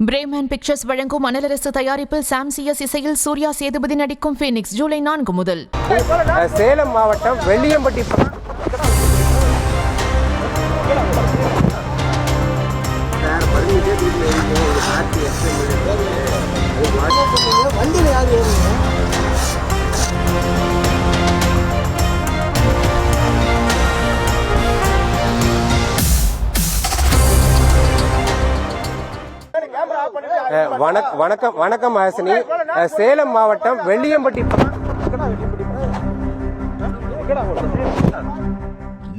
Bremen pictures வழங்கும் அனலரசு தயாரிப்பில் சாம் CS இசையில் சூர்யா சேதுபதி நடிக்கும் ஃபீனிக்ஸ் ஜூலை 4 முதல். சேலம் மாவட்டம் வெள்ளியம்பட்டி வணக்கம் ஹாசினி. சேலம் மாவட்டம் வெள்ளியம்பட்டி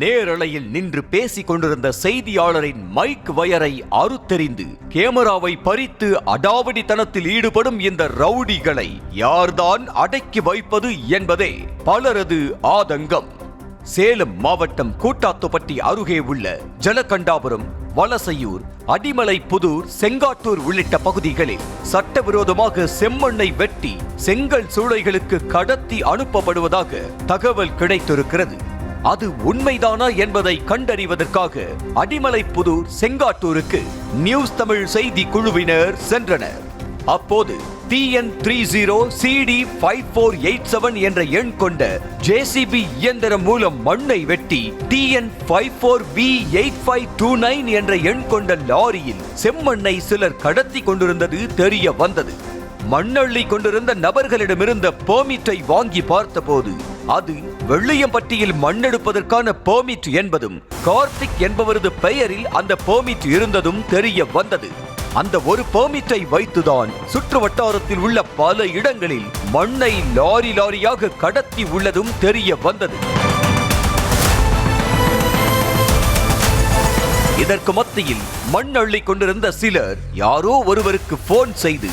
நேரலையில் நின்று பேசிக் கொண்டிருந்த செய்தியாளரின் மைக் வயரை அறுத்தெறிந்து கேமராவை பறித்து அடாவடித்தனத்தில் ஈடுபடும் இந்த ரவுடிகளை யார்தான் அடக்கி வைப்பது என்பதே பலரது ஆதங்கம். சேலம் மாவட்டம் கூட்டாத்துப்பட்டி அருகே உள்ள ஜலகண்டாபுரம், வலசையூர், அடிமலை புதூர், செங்காட்டூர் உள்ளிட்ட பகுதிகளில் சட்டவிரோதமாக செம்மண்ணை வெட்டி செங்கல் சூளைகளுக்கு கடத்தி அனுப்பப்படுவதாக தகவல் கிடைத்திருக்கிறது. அது உண்மைதானா என்பதை கண்டறிவதற்காக அடிமலை புதூர், செங்காட்டூருக்கு நியூஸ் தமிழ் செய்தி குழுவினர் சென்றனர். அப்போது TN30 CD5487 என்ற எண் கொண்ட JCB இயந்திரம் மூலம் மண்ணை வெட்டி TN54V8529 என்ற எண் கொண்ட லாரியில் செம்மண்ணை சிலர் கடத்தி கொண்டிருந்தது தெரிய வந்தது. மண்ணள்ளி கொண்டிருந்த நபர்களிடமிருந்த பெர்மிட்டை வாங்கி பார்த்தபோது அது வெள்ளியம்பட்டியில் மண்ணெடுப்பதற்கான பெர்மிட் என்பதும் கார்த்திக் என்பவரது பெயரில் அந்த பெர்மிட் இருந்ததும் தெரிய வந்தது. அந்த ஒரு பெர்மிட்டை வைத்துதான் சுற்று வட்டாரத்தில் உள்ள பல இடங்களில் மண்ணை லாரி லாரியாக கடத்தி உள்ளதும் தெரிய வந்தது. இதற்கு மத்தியில் மண் அள்ளி கொண்டிருந்த சிலர் யாரோ ஒருவருக்கு போன் செய்து,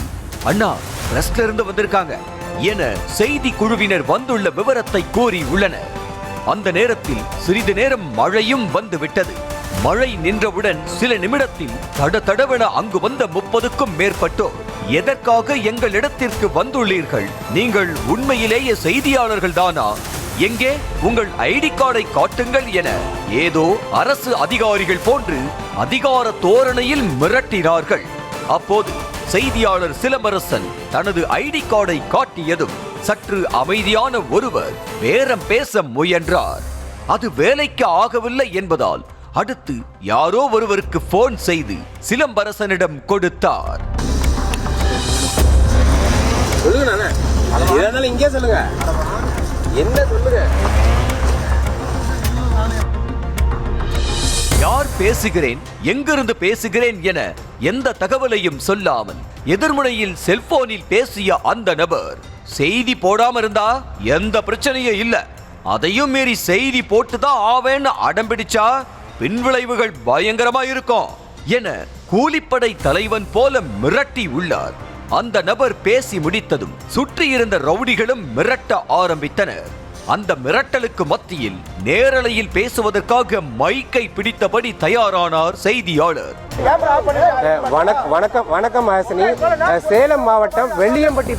அண்ணா ரெஸ்ட்ல இருந்து வந்திருக்காங்க என செய்தி குழுவினர் வந்துள்ள விவரத்தை கூறி உள்ளனர். அந்த நேரத்தில் சிறிது நேரம் மழையும் வந்து விட்டது. மழை நின்றவுடன் சில நிமிடத்தில் தடதடவென அங்கு வந்த 30க்கும் மேற்பட்டோர், எதற்காக எங்களிடத்திற்கு வந்துள்ளீர்கள்? நீங்கள் உண்மையிலேயே செய்தியாளர்கள் தானா? எங்கே உங்கள் ஐடி கார்டை காட்டுங்கள் என ஏதோ அரசு அதிகாரிகள் போன்று அதிகார தோரணையில் மிரட்டினார்கள். அப்போது செய்தியாளர் சிலம்பரசன் தனது ஐடி கார்டை காட்டியதும் சற்று அமைதியான ஒருவர் பேரம் பேச முயன்றார். அது வேலைக்கு ஆகவில்லை என்பதால் அடுத்து யாரோ ஒருவருக்கு போன் செய்து சிலம்பரசனிடம் கொடுத்தார். யார் பேசுகிறேன், எங்கிருந்து பேசுகிறேன் என எந்த தகவலையும் சொல்லாமல் எதிர்முனையில் செல்போனில் பேசிய அந்த நபர், செய்தி போடாம இருந்தா எந்த பிரச்சனையும் இல்ல, அதையும் மீறி செய்தி போட்டுதான் ஆவேன்னு அடம்பிடிச்சா பின்விளைவுகள் பயங்கரமா இருக்கும் என கூலிப்படை தலைவன் போல மிரட்டி உள்ளார். அந்த நபர் பேசி முடித்ததும் சுற்றி இருந்த ரவுடிகளும் மிரட்ட ஆரம்பித்தனர். அந்த மிரட்டலுக்கு மத்தியில் நேரலையில் பேசுவதற்காக மைக்கை பிடித்தபடி தயாரானார் செய்தியாளர். வணக்கம் ஹாசினி. சேலம் மாவட்டம் வெள்ளியம்பட்டி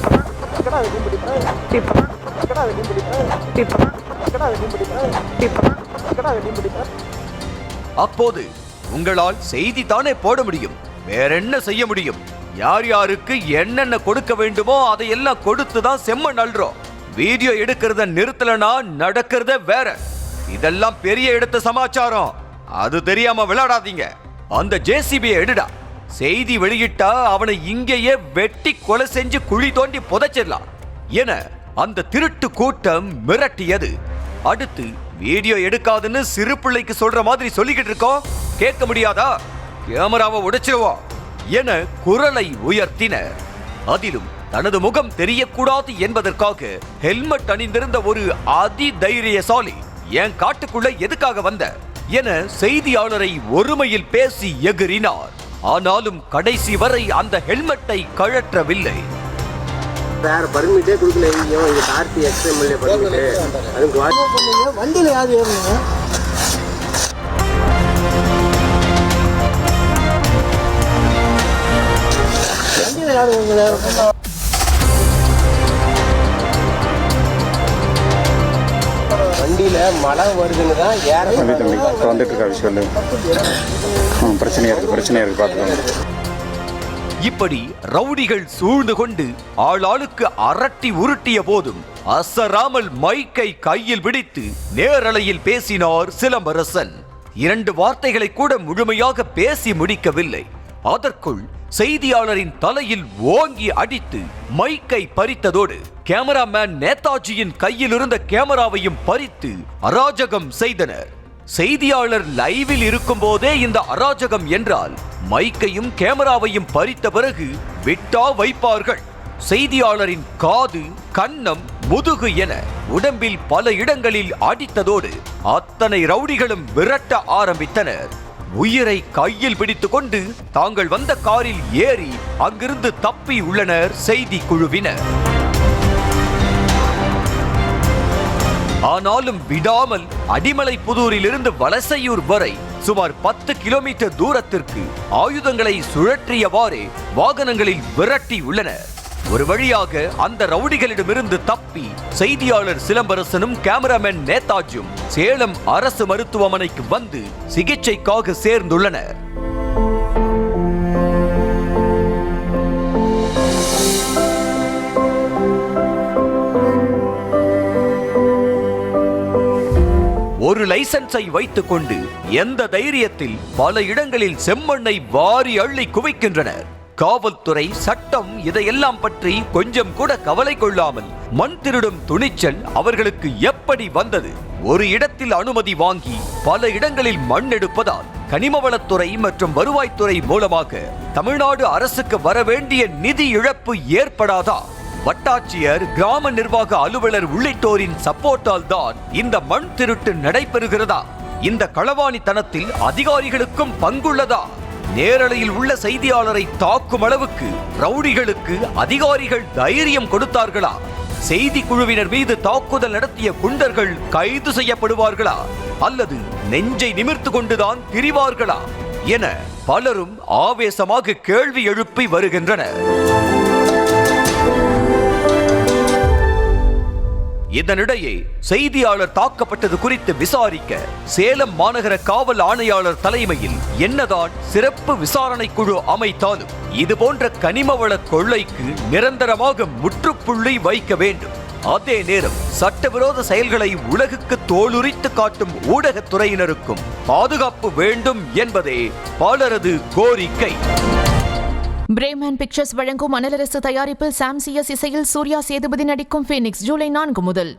அப்போது உங்களால் செய்தி தானே போட முடியும், வேற என்ன செய்ய முடியும்? யார் யாருக்கு என்னென்ன கொடுக்க வேண்டுமோ அதையெல்லாம் கொடுத்துதான் செம்மண் அள்ளுறோம். வீடியோ எடுக்கிறத நிறுத்தலனா நடக்கிறத வேற. இதெல்லாம் பெரிய எடுத்த சமாச்சாரம், அது தெரியாம விளையாடாதீங்க. அந்த JCB எடுடா, செய்தி வெளியிட்டா அவனை இங்கேயே வெட்டி கொலை செஞ்சு குழி தோண்டி புதைச்சிடலாம் என அந்த திருட்டு கூட்டம் மிரட்டியது. அடுத்து வீடியோ எடுக்காதுன்னு சிறு பிள்ளைக்கு சொல்ற மாதிரி சொல்லிக்கிட்டு இருக்கோம், கேட்க முடியாதா? கேமராவை உடைச்சிருவோம் என குரலை உயர்த்தினர். அதிலும் தனது முகம் தெரியக்கூடாது என்பதற்காக ஹெல்மெட் அணிந்திருந்த ஒரு அதி தைரியசாலி, என் காட்டுக்குள்ள எதுக்காக வந்த என செய்தியாளரை ஒருமையில் பேசி எகிறினார். ஆனாலும் கடைசி வரை அந்த ஹெல்மெட்டை கழற்றவில்லை. வேற பர்மிட்டே கொடுக்கல. இங்க கார்த்தி எக்ஸ்எம்எல்ஏ பர்மிட் அதுக்கு வண்டியில யாரு ஏறணும்? வண்டியில யாரு வண்டியில மழை வருதுன்னு தான் ஏற வந்துட்டு இருக்கா விஷயம். பிரச்சனையா இருக்கு பார்த்துக்கோங்க. இப்படி ரவுடிகள் சூழ்ந்து கொண்டு ஆளாளுக்கு அரட்டி உருட்டிய போதும் அசராமல் மைக்கை கையில் பிடித்து நேரலையில் பேசினார் சிலம்பரசன். 2 வார்த்தைகளை கூட முழுமையாக பேசி முடிக்கவில்லை. அதற்குள் செய்தியாளரின் தலையில் ஓங்கி அடித்து மைக்கை பறித்ததோடு கேமராமேன் நேதாஜியின் கையில் இருந்த கேமராவையும் பறித்து அராஜகம் செய்தனர். செய்தியாளர் லைவில் இருக்கும் போதே இந்த அராஜகம் என்றால் மைக்கையும் கேமராவையும் பறித்த பிறகு விட்டா வைப்பார்கள். செய்தியாளரின் காது, கன்னம், முதுகு என உடம்பில் பல இடங்களில் அடித்ததோடு அத்தனை ரவுடிகளும் விரட்ட ஆரம்பித்தனர். உயிரை கையில் பிடித்துக் கொண்டு தாங்கள் வந்த காரில் ஏறி அங்கிருந்து தப்பி உள்ளனர் செய்தி குழுவினர். ஆனாலும் விடாமல் அடிமலைப்புதூரில் இருந்து வலசையூர் வரை சுமார் 10 கிலோமீட்டர் தூரத்திற்கு ஆயுதங்களை சுழற்றியவாறே வாகனங்களில் விரட்டி உள்ளனர். ஒரு வழியாக அந்த ரவுடிகளிடமிருந்து தப்பி செய்தியாளர் சிலம்பரசனும் கேமராமேன் நேதாஜும் சேலம் அரசு மருத்துவமனைக்கு வந்து சிகிச்சைக்காக சேர்ந்துள்ளனர். ஒரு லைசன்ஸை வைத்துக் கொண்டு எந்த தைரியத்தில் பல இடங்களில் செம்மண்ணை வாரி அள்ளி குவிக்கின்றனர். காவல்துறை, சட்டம் இதையெல்லாம் பற்றி கொஞ்சம் கூட கவலை கொள்ளாமல் மண் திருடும் துணிச்சல் அவர்களுக்கு எப்படி வந்தது? ஒரு இடத்தில் அனுமதி வாங்கி பல இடங்களில் மண் எடுப்பதால் கனிமவளத்துறை மற்றும் வருவாய்த்துறை மூலமாக தமிழ்நாடு அரசுக்கு வர வேண்டிய நிதி இழப்பு ஏற்படாதா? வட்டாட்சியர், கிராம நிர்வாக அலுவலர் உள்ளிட்டோரின் சப்போர்ட்டால் தான் இந்த மண் திருட்டு நடைபெறுகிறதா? இந்த களவாணித்தனத்தில் அதிகாரிகளுக்கும் பங்குள்ளதா? நேரலையில் உள்ள செய்தியாளரை தாக்கும் அளவுக்கு ரவுடிகளுக்கு அதிகாரிகள் தைரியம் கொடுத்தார்களா? செய்தி குழுவினர் மீது தாக்குதல் நடத்திய குண்டர்கள் கைது செய்யப்படுவார்களா அல்லது நெஞ்சை நிமிர்த்து கொண்டுதான் திரிவார்களா என பலரும் ஆவேசமாக கேள்வி எழுப்பி வருகின்றனர். இதனிடையே செய்தியாளர் தாக்கப்பட்டது குறித்து விசாரிக்க சேலம் மாநகர காவல் ஆணையாளர் தலைமையில் என்னதான் சிறப்பு விசாரணை குழு அமைத்தாலும் இதுபோன்ற கனிமவள கொள்ளைக்கு நிரந்தரமாக முற்றுப்புள்ளி வைக்க வேண்டும். அதே நேரம் சட்டவிரோத செயல்களை உலகுக்கு தோலுரித்து காட்டும் ஊடகத்துறையினருக்கும் பாதுகாப்பு வேண்டும் என்பதே பலரது கோரிக்கை. பிரேமன் பிக்சர்ஸ் வழங்கும் மணலரசு தயாரிப்பில் சாம் சிஎஸ் இசையில் சூர்யா சேதுபதி நடிக்கும் ஃபீனிக்ஸ் ஜூலை 4 முதல்